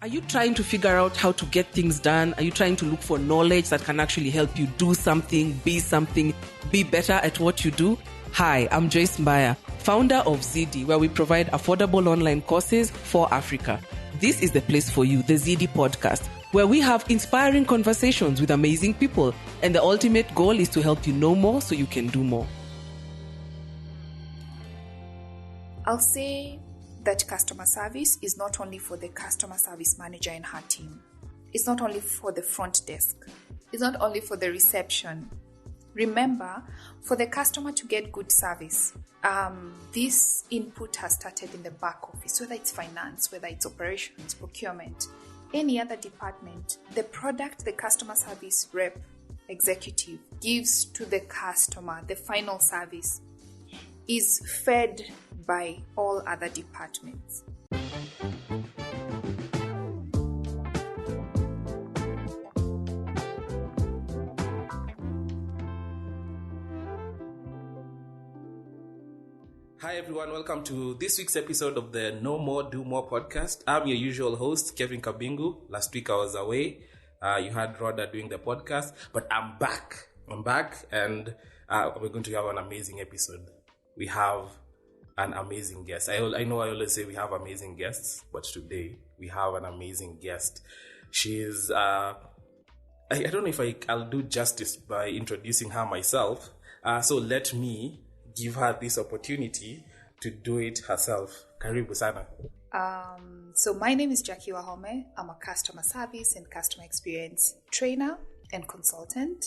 Are you trying to figure out how to get things done? Are you trying to look for knowledge that can actually help you do something, be better at what you do? Hi, I'm Joyce Mbaya, founder of ZD, where we provide affordable online courses for Africa. This is the place for you, the ZD podcast, where we have inspiring conversations with amazing people. And the ultimate goal is to help you know more so you can do more. I'll say that customer service is not only for the customer service manager and her team. It's not only for the front desk. It's not only for the reception. Remember, for the customer to get good service, this input has started in the back office, whether it's finance, whether it's operations, procurement, any other department. The product the customer service rep executive gives to the customer, the final service, is fed by all other departments. Hi everyone, welcome to this week's episode of the No More, Do More podcast. I'm your usual host, Kevin Kabingu. Last week I was away. You had Rhoda doing the podcast, but I'm back. And we're going to have an amazing episode. We have an amazing guest. I know I always say we have amazing guests, but today we have an amazing guest. She's, I don't know if I'll do justice by introducing her myself. So let me give her this opportunity to do it herself. Karibu sana. So my name is Jackie Wahome. I'm a customer service and customer experience trainer and consultant.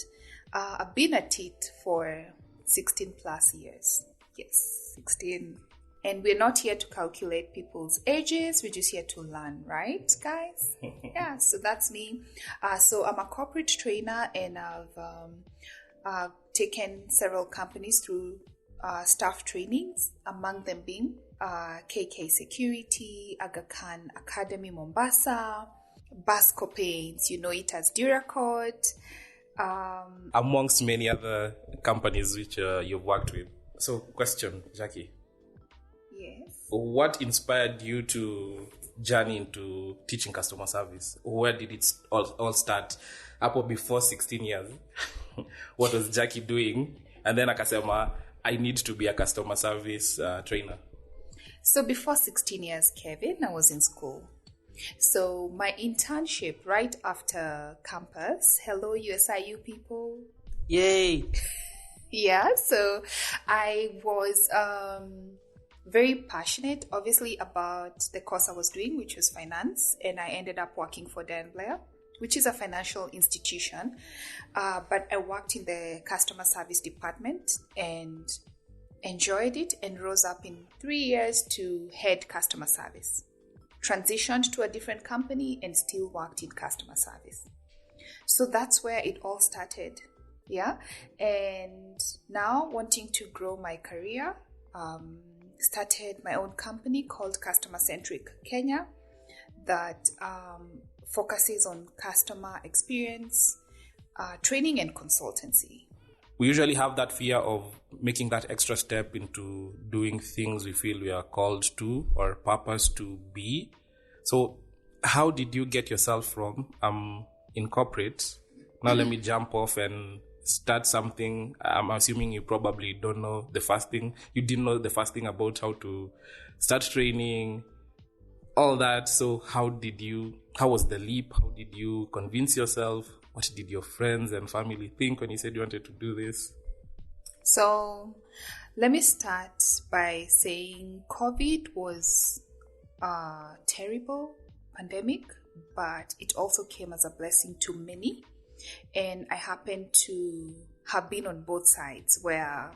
I've been at it for 16 plus years. Yes, 16. And we're not here to calculate people's ages. We're just here to learn, right, guys? Yeah, so that's me. So I'm a corporate trainer, and I've taken several companies through staff trainings, among them being KK Security, Aga Khan Academy Mombasa, Basco Paints, you know it as Duracoat. Amongst many other companies which you've worked with. So, question, Jackie. Yes. What inspired you to journey into teaching customer service? Where did it all start? Up before 16 years, what was Jackie doing? And then akasema, I need to be a customer service trainer. So before 16 years, Kevin, I was in school. So my internship right after campus, hello USIU people. Yay. Yeah, so I was very passionate, obviously, about the course I was doing, which was finance, and I ended up working for Dan Blair, which is a financial institution, but I worked in the customer service department and enjoyed it and rose up in 3 years to head customer service. Transitioned to a different company and still worked in customer service. So that's where it all started. Yeah, and now wanting to grow my career, started my own company called Customer Centric Kenya that focuses on customer experience, training and consultancy. We usually have that fear of making that extra step into doing things we feel we are called to or purpose to be. So how did you get yourself from in corporate? Now let me jump off and start something. I'm assuming you probably don't know the first thing. You didn't know the first thing about how to start training, all that. So how was the leap? How did you convince yourself? What did your friends and family think when you said you wanted to do this? So let me start by saying COVID was a terrible pandemic, but it also came as a blessing to many. And I happened to have been on both sides where,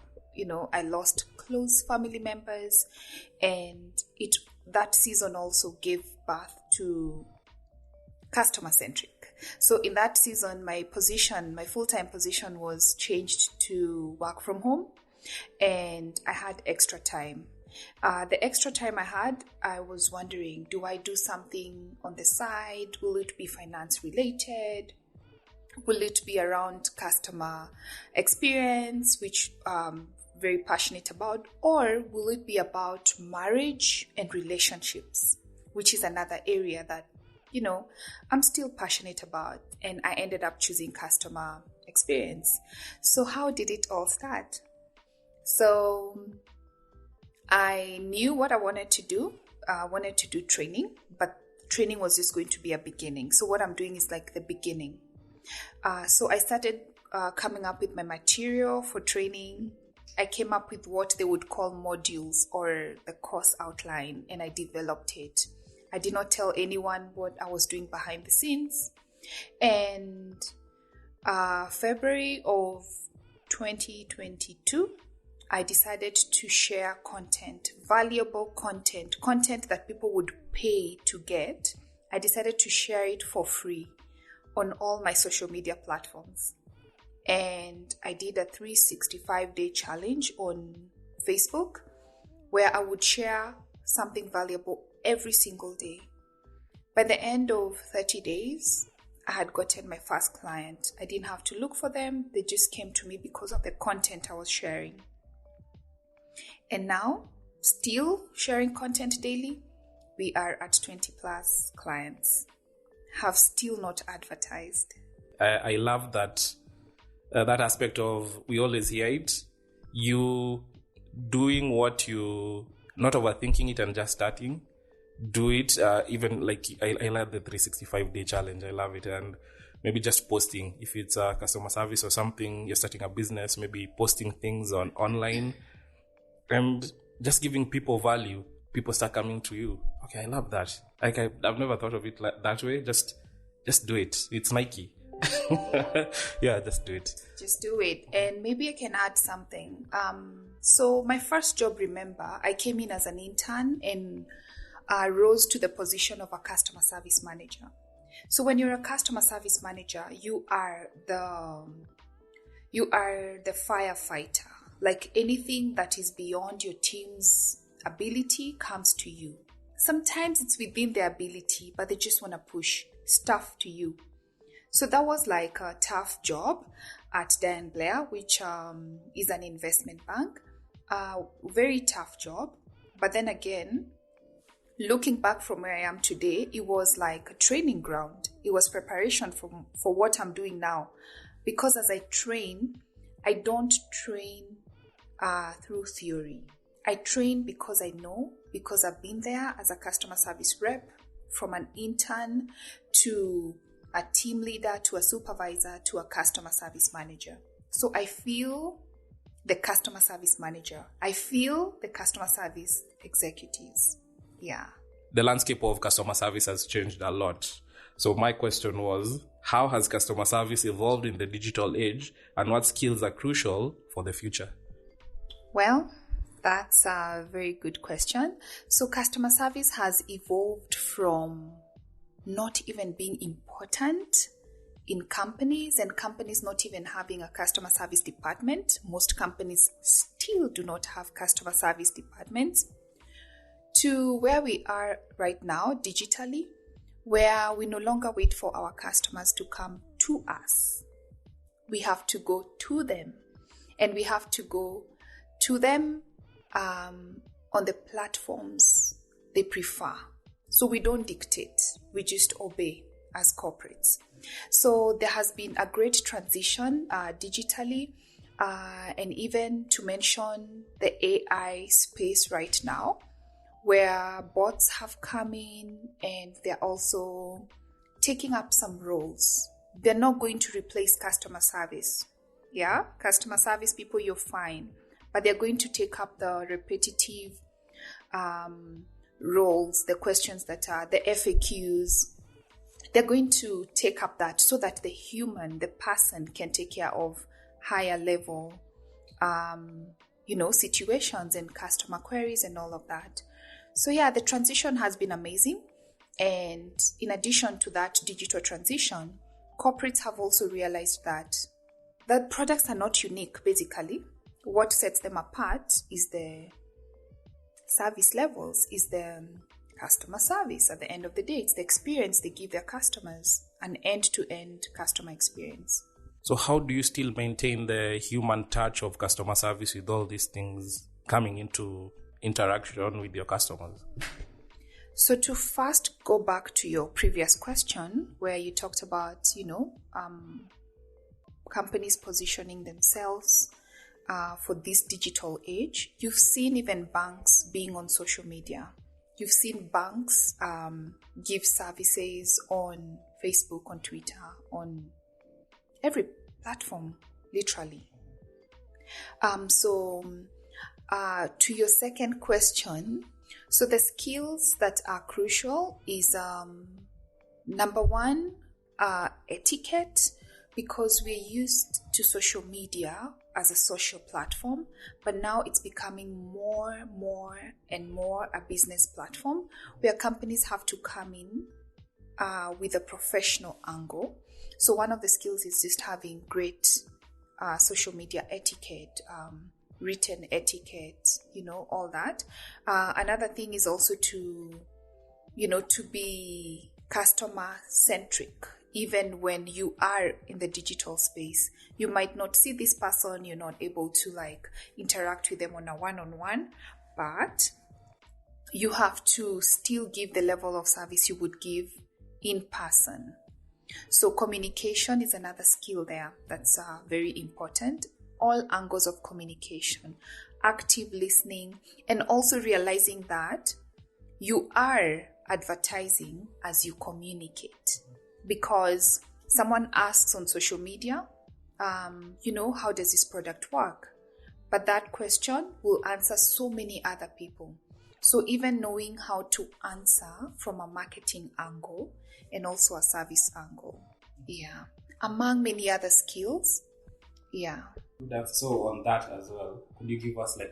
I lost close family members, and that season also gave birth to customer centric. So in that season, my full-time position was changed to work from home, and I had extra time. The extra time I had, I was wondering, do I do something on the side? Will it be finance related? Will it be around customer experience, which I'm very passionate about? Or will it be about marriage and relationships, which is another area that I'm still passionate about, and I ended up choosing customer experience. So how did it all start? So I knew what I wanted to do. I wanted to do training, but training was just going to be a beginning. So what I'm doing is like the beginning. So I started coming up with my material for training. I came up with what they would call modules or the course outline, and I developed it. I did not tell anyone what I was doing behind the scenes. And February of 2022, I decided to share content, valuable content that people would pay to get. I decided to share it for free on all my social media platforms. And I did a 365-day challenge on Facebook where I would share something valuable every single day. By the end of 30 days, I had gotten my first client. I didn't have to look for them. They just came to me because of the content I was sharing. And now, still sharing content daily, we are at 20 plus clients. Have still not advertised. I love that aspect of, we always hear it, you doing what you, not overthinking it and just starting. Do it, even like, I like the 365-day challenge. I love it. And maybe just posting, if it's a customer service or something, you're starting a business, maybe posting things online and just giving people value. People start coming to you. Okay, I love that. Like, I've never thought of it like that way. Just do it. It's Nike. Yeah, just do it. Just do it. And maybe I can add something. So my first job, remember, I came in as an intern and rose to the position of a customer service manager. So when you're a customer service manager, you are the firefighter. Like, anything that is beyond your team's ability comes to you. Sometimes it's within their ability, but they just want to push stuff to you. So that was like a tough job at Dan Blair, which is an investment bank. Very tough job. But then again, looking back from where I am today, it was like a training ground. It was preparation for what I'm doing now. Because as I train, I don't train through theory. I train because I know, because I've been there as a customer service rep, from an intern to a team leader to a supervisor to a customer service manager. So I feel the customer service manager. I feel the customer service executives. Yeah. The landscape of customer service has changed a lot. So my question was, how has customer service evolved in the digital age, and what skills are crucial for the future? Well, that's a very good question. So customer service has evolved from not even being important in companies, and companies not even having a customer service department. Most companies still do not have customer service departments, to where we are right now digitally, where we no longer wait for our customers to come to us. We have to go to them, and we have to go to them on the platforms they prefer. So we don't dictate, we just obey as corporates. So there has been a great transition digitally, and even to mention the AI space right now, where bots have come in and they're also taking up some roles. They're not going to replace customer service. Yeah, customer service people, you're fine. But they're going to take up the repetitive roles, the questions that are the FAQs. They're going to take up that so that the human, the person, can take care of higher level, situations and customer queries and all of that. So yeah, the transition has been amazing. And in addition to that digital transition, corporates have also realized that the products are not unique, basically. What sets them apart is the service levels, is the customer service. At the end of the day, it's the experience they give their customers, an end-to-end customer experience. So how do you still maintain the human touch of customer service with all these things coming into interaction with your customers? So to first go back to your previous question where you talked about, companies positioning themselves for this digital age, you've seen even banks being on social media. You've seen banks give services on Facebook, on Twitter, on every platform, literally. To your second question, so the skills that are crucial is number one, etiquette, because we're used to social media as a social platform, but now it's becoming more and more a business platform where companies have to come in with a professional angle. So one of the skills is just having great social media etiquette, written etiquette, all that. Another thing is also to be customer centric. Even when you are in the digital space, you might not see this person, you're not able to interact with them on a one-on-one, but you have to still give the level of service you would give in person. So communication is another skill there that's very important. All angles of communication, active listening, and also realizing that you are advertising as you communicate. Because someone asks on social media, how does this product work? But that question will answer so many other people. So even knowing how to answer from a marketing angle and also a service angle. Yeah. Among many other skills. Yeah. So on that as well, could you give us a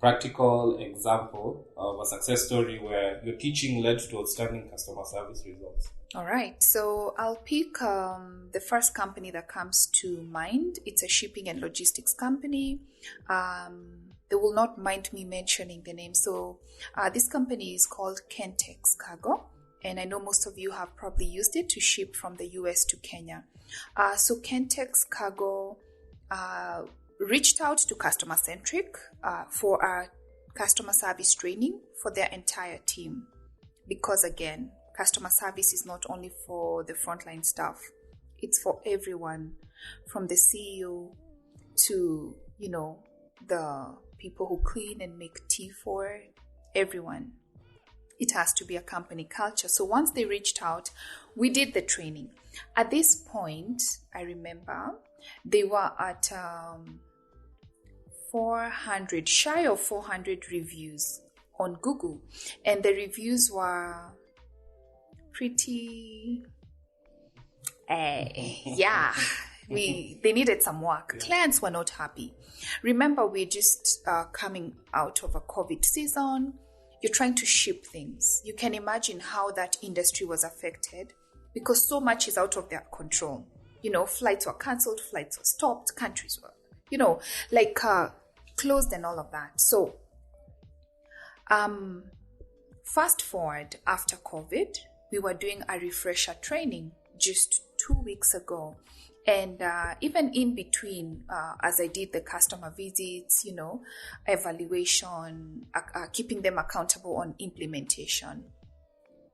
practical example of a success story where your teaching led to outstanding customer service results? All right, so I'll pick the first company that comes to mind. It's a shipping and logistics company. They will not mind me mentioning the name. So this company is called Kentex Cargo, and I know most of you have probably used it to ship from the US to Kenya. So Kentex Cargo reached out to Customer Centric for a customer service training for their entire team. Because again, customer service is not only for the frontline staff, it's for everyone, from the CEO to, the people who clean and make tea for everyone. It has to be a company culture. So once they reached out, we did the training. At this point, I remember they were at 400, shy of 400 reviews on Google. And the reviews were pretty, they needed some work. Yeah. Clients were not happy. Remember, we're just coming out of a COVID season. You're trying to ship things. You can imagine how that industry was affected because so much is out of their control. Flights were cancelled, flights were stopped, countries were, closed and all of that. So, fast forward after COVID, we were doing a refresher training just 2 weeks ago. And even in between, as I did the customer visits, evaluation, keeping them accountable on implementation.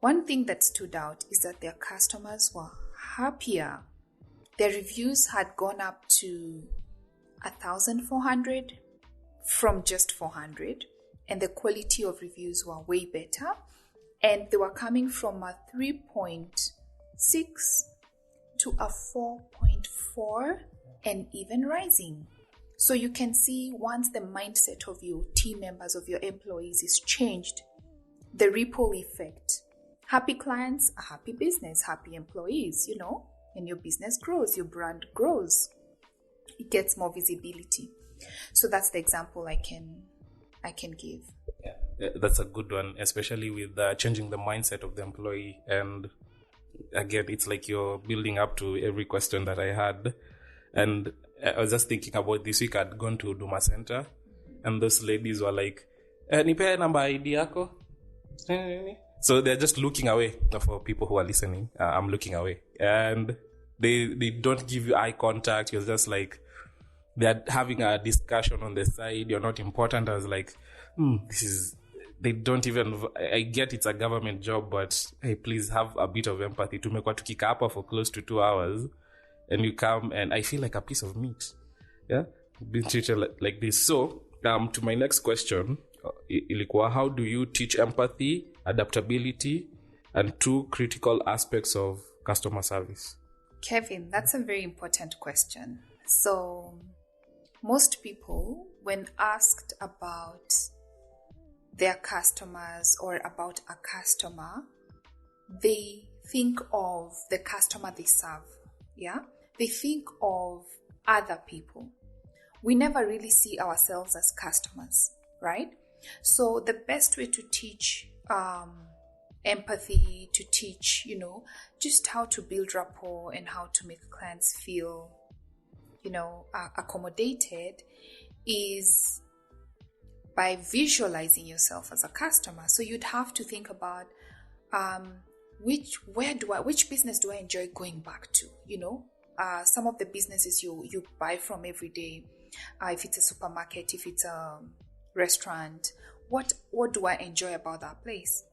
One thing that stood out is that their customers were happier. Their reviews had gone up to 1,400 from just 400. And the quality of reviews were way better. And they were coming from a 3.6 to a 4.4 and even rising. So you can see once the mindset of your team members, of your employees is changed, the ripple effect. Happy clients, a happy business, happy employees, and your business grows, your brand grows. It gets more visibility. So that's the example I can give. Yeah, that's a good one, especially with changing the mindset of the employee. And again, it's like you're building up to every question that I had. And I was just thinking about this week, I'd gone to Huduma Center, and those ladies were like, nipe number ID yako. So they're just looking away. For people who are listening, I'm looking away. And they don't give you eye contact. You're just like, they're having a discussion on the side. You're not important. I was like, they don't even, I get it's a government job, but hey, please have a bit of empathy. Tumekuwa tukika hapa for close to 2 hours and you come and I feel like a piece of meat. Yeah, being treated like this. So, to my next question, ilikuwa, how do you teach empathy, adaptability, and 2 critical aspects of customer service? Kevin, that's a very important question. So, most people, when asked about their customers or about a customer, they think of the customer they serve. Yeah? They think of other people. We never really see ourselves as customers, right? So the best way to teach empathy, to teach, just how to build rapport and how to make clients feel, accommodated is by visualizing yourself as a customer. So you'd have to think about which business do I enjoy going back to? Some of the businesses you buy from every day, if it's a supermarket, if it's a restaurant, what do I enjoy about that place?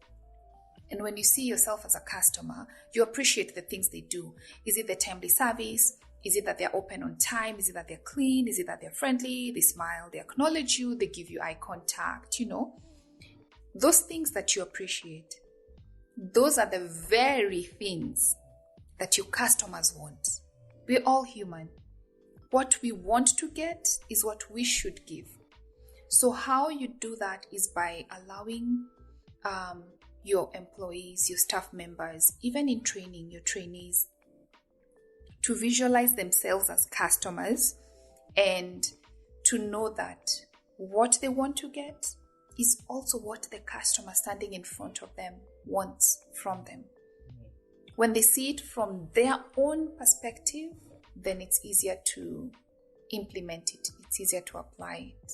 And when you see yourself as a customer, you appreciate the things they do. Is it the timely service? Is it that they're open on time? Is it that they're clean? Is it that they're friendly? They smile, they acknowledge you, they give you eye contact, Those things that you appreciate, those are the very things that your customers want. We're all human. What we want to get is what we should give. So how you do that is by allowing your employees, your staff members, even in training, your trainees, to visualize themselves as customers and to know that what they want to get is also what the customer standing in front of them wants from them. When they see it from their own perspective, then it's easier to implement it. It's easier to apply it.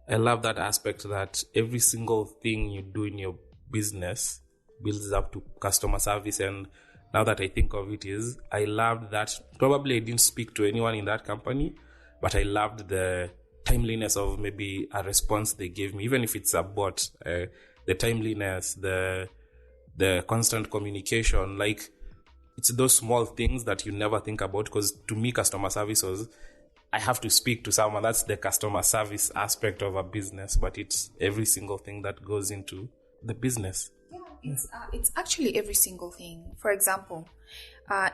I love that aspect that every single thing you do in your business builds up to customer service. And now that I think of it, I loved that. Probably I didn't speak to anyone in that company, but I loved the timeliness of maybe a response they gave me, even if it's a bot, the timeliness, the constant communication. Like, it's those small things that you never think about, because to me, customer service was, I have to speak to someone. That's the customer service aspect of a business, but it's every single thing that goes into the business. Yeah, it's actually every single thing. For example,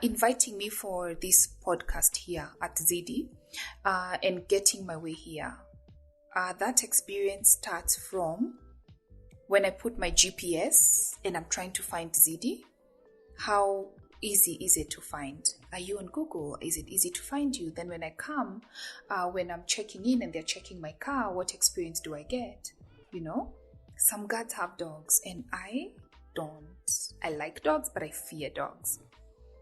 inviting me for this podcast here at ZD and getting my way here. That experience starts from when I put my GPS and I'm trying to find ZD. How easy is it to find? Are you on Google? Is it easy to find you? Then when I come, when I'm checking in and they're checking my car, what experience do I get? Some guards have dogs and I don't. I like dogs, but I fear dogs.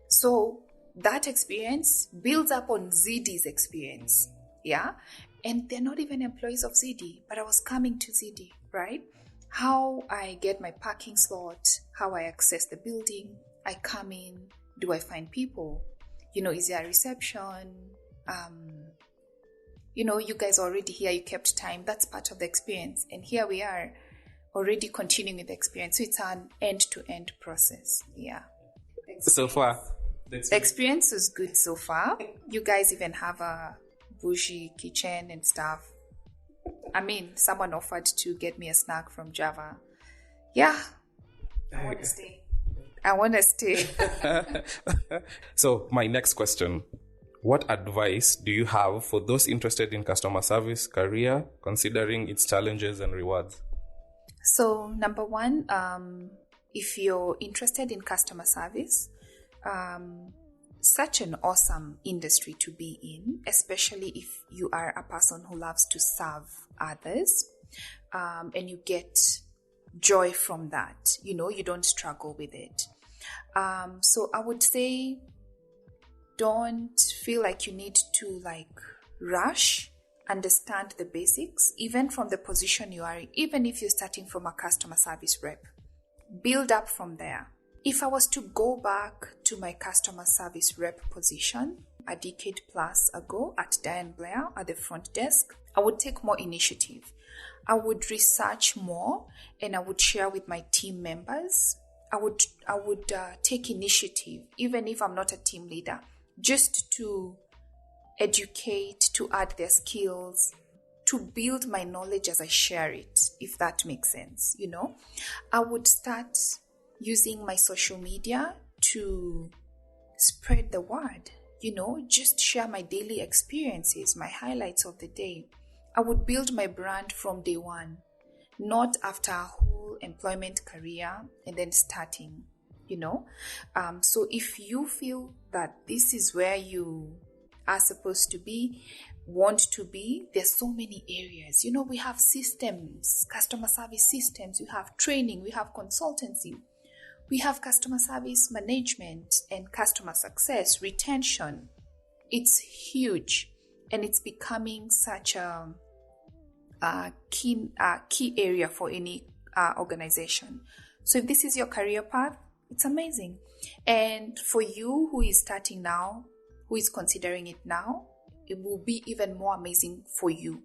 So that experience builds up on ZD's experience. Yeah. And they're not even employees of ZD, but I was coming to ZD, right? How I get my parking slot, how I access the building. I come in, do I find people? Is there a reception? You guys are already here, you kept time. That's part of the experience. And here we are already continuing with the experience. So it's an end-to-end process. Yeah. So far, the experience is good so far. You guys even have a bougie kitchen and stuff. I mean, someone offered to get me a snack from Java. Yeah. I want to stay. So my next question, what advice do you have for those interested in customer service career, considering its challenges and rewards? So number one, if you're interested in customer service, such an awesome industry to be in, especially if you are a person who loves to serve others, and you get joy from that. You don't struggle with it. So I would say, don't feel like you need to rush. Understand the basics, even from the position you are in, even if you're starting from a customer service rep. Build up from there. If I was to go back to my customer service rep position a decade plus ago at Diane Blair at the front desk, I would take more initiative. I would research more, and I would share with my team members. I would take initiative, even if I'm not a team leader, just to educate, to add their skills, to build my knowledge as I share it, if that makes sense, I would start using my social media to spread the word, just share my daily experiences, my highlights of the day. I would build my brand from day one, not after a whole employment career and then starting, So if you feel that this is where you are supposed to be, want to be, there's so many areas. We have systems, customer service systems, we have training, we have consultancy, we have customer service management and customer success, retention. It's huge, and it's becoming such a key area for any organization. So if this is your career path, it's amazing. And for you who is starting now, who is considering it now, it will be even more amazing for you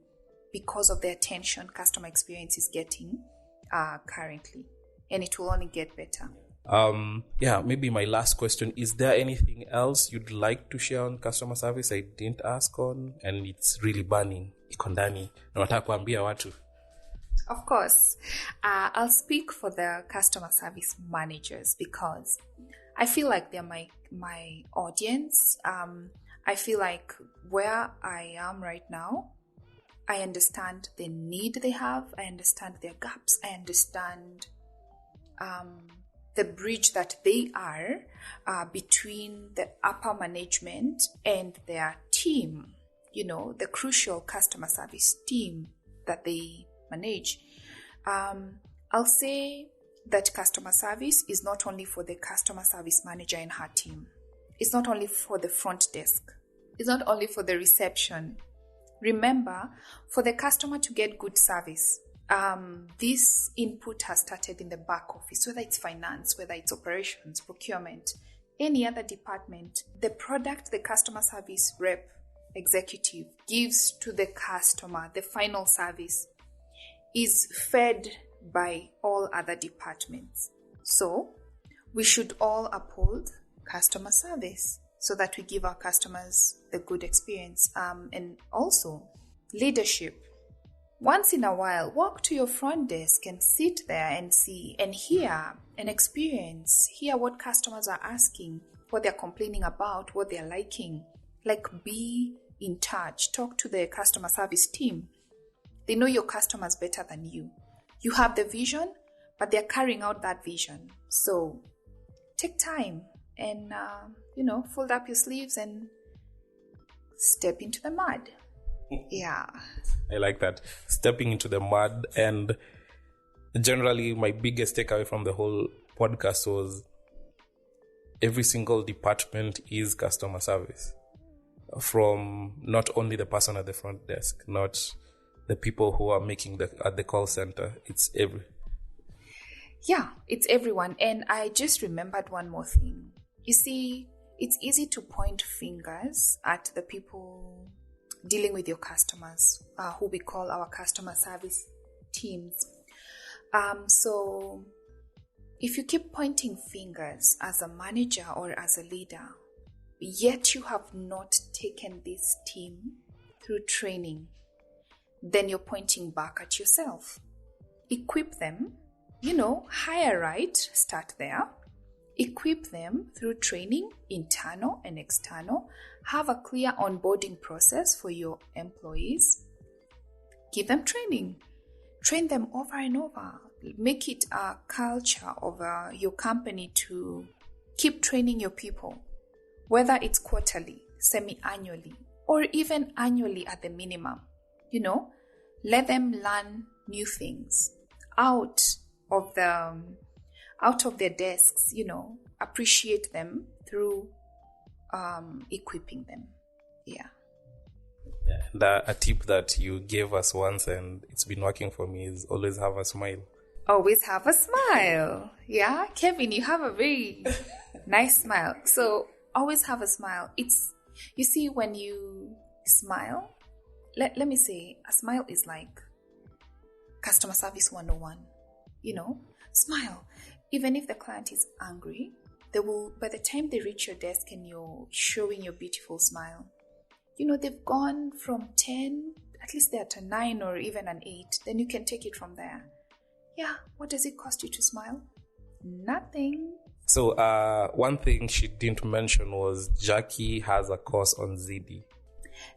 because of the attention customer experience is getting currently, and it will only get better. Maybe my last question, is there anything else you'd like to share on customer service I didn't ask on and it's really burning iko ndani na nataka kuambia watu? Of course, I'll speak for the customer service managers because I feel like they're my audience. I feel like where I am right now, I understand the need they have. I understand their gaps. I understand the bridge that they are between the upper management and their team, the crucial customer service team that they manage. I'll say that customer service is not only for the customer service manager and her team. It's not only for the front desk. It's not only for the reception. Remember, for the customer to get good service, this input has started in the back office, whether it's finance, whether it's operations, procurement, any other department. The product the customer service rep executive gives to the customer, the final service, is fed by all other departments. So we should all uphold customer service so that we give our customers the good experience. And also leadership. Once in a while, walk to your front desk and sit there and see and hear and experience. Hear what customers are asking, what they're complaining about, what they're liking. Like, be in touch. Talk to the customer service team. They know your customers better than you. You have the vision, but they're carrying out that vision. So take time and, fold up your sleeves and step into the mud. Yeah. I like that. Stepping into the mud. And generally, my biggest takeaway from the whole podcast was every single department is customer service. From not only the person at the front desk, not the people who are making at the call center. It's it's everyone. And I just remembered one more thing. You see, it's easy to point fingers at the people dealing with your customers, who we call our customer service teams. So if you keep pointing fingers as a manager or as a leader, yet you have not taken this team through training, then you're pointing back at yourself. Equip them, hire right, start there. Equip them through training, internal and external. Have a clear onboarding process for your employees. Give them training. Train them over and over. Make it a culture of your company to keep training your people, whether it's quarterly, semi-annually, or even annually at the minimum. Let them learn new things out of their desks, appreciate them through equipping them. Yeah. And a tip that you gave us once and it's been working for me is always have a smile. Always have a smile. Yeah, Kevin, you have a very nice smile. So always have a smile. You see, when you smile, let me say, a smile is like customer service 101. Smile. Even if the client is angry, by the time they reach your desk and you're showing your beautiful smile, they've gone from 10, at least they're at a 9 or even an 8. Then you can take it from there. Yeah, what does it cost you to smile? Nothing. So one thing she didn't mention was Jackie has a course on ZD.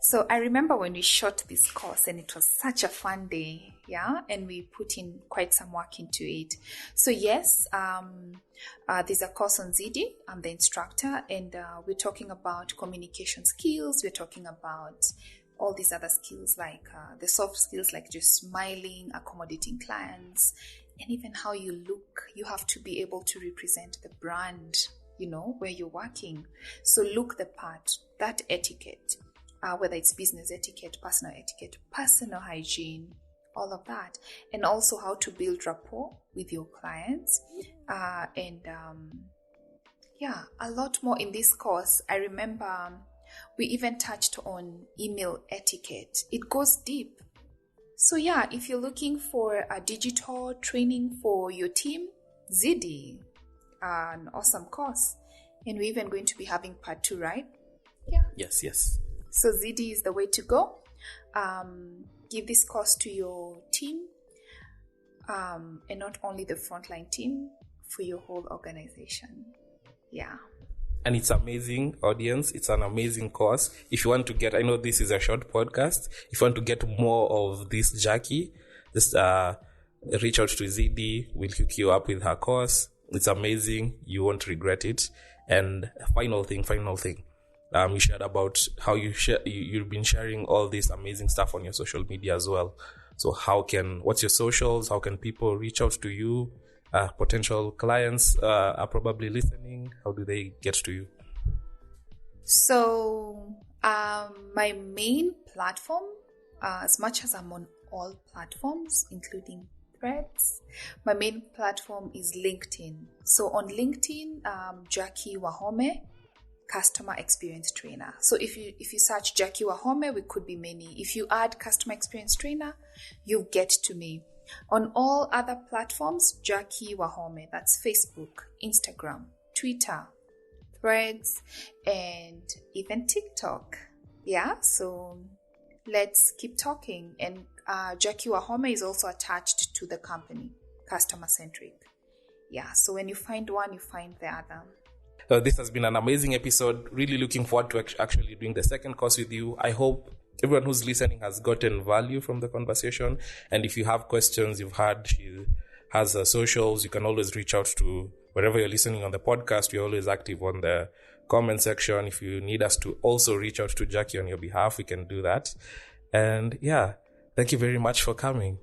So I remember when we shot this course, and it was such a fun day, yeah, and we put in quite some work into it. So yes, there's a course on ZD. I'm the instructor, and we're talking about communication skills. We're talking about all these other skills like the soft skills, like just smiling, accommodating clients, and even how you look. You have to be able to represent the brand, where you're working. So look the part, that etiquette. Whether it's business etiquette, personal hygiene, all of that. And also how to build rapport with your clients. A lot more in this course. I remember we even touched on email etiquette. It goes deep. So yeah, if you're looking for a digital training for your team, ZD, an awesome course. And we're even going to be having part 2, right? Yeah. Yes. So ZD is the way to go. Give this course to your team, and not only the frontline team, for your whole organization. Yeah. And it's amazing, audience. It's an amazing course. If you want to get, I know this is a short podcast. If you want to get more of this Jackie, just reach out to ZD. We'll hook you up with her course. It's amazing. You won't regret it. And final thing. You shared about how you've been sharing all this amazing stuff on your social media as well. So what's your socials? How can people reach out to you? Potential clients are probably listening. How do they get to you? So my main platform, as much as I'm on all platforms, including Threads, my main platform is LinkedIn. So on LinkedIn, Jackie Wahome, Customer Experience Trainer. So if you search Jackie Wahome, we could be many. If you add Customer Experience Trainer, you'll get to me. On all other platforms, Jackie Wahome. That's Facebook, Instagram, Twitter, Threads, and even TikTok. Yeah, so let's keep talking. And Jackie Wahome is also attached to the company, Customer Centric. Yeah, so when you find one, you find the other. This has been an amazing episode. Really looking forward to actually doing the second course with you. I hope everyone who's listening has gotten value from the conversation. And if you have questions, she has socials, you can always reach out to wherever you're listening on the podcast. We're always active on the comment section. If you need us to also reach out to Jackie on your behalf, we can do that. And yeah, thank you very much for coming.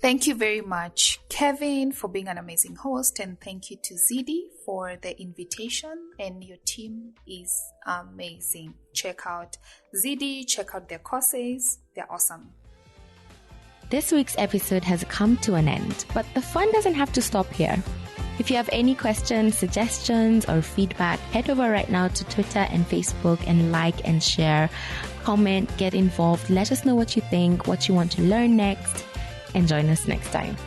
Thank you very much, Kevin, for being an amazing host, and thank you to ZD for the invitation. And your team is amazing. Check out ZD, check out their courses. They're awesome. This week's episode has come to an end, but the fun doesn't have to stop here. If you have any questions, suggestions, or feedback, head over right now to Twitter and Facebook and like and share, comment, get involved. Let us know what you think, what you want to learn next, and join us next time.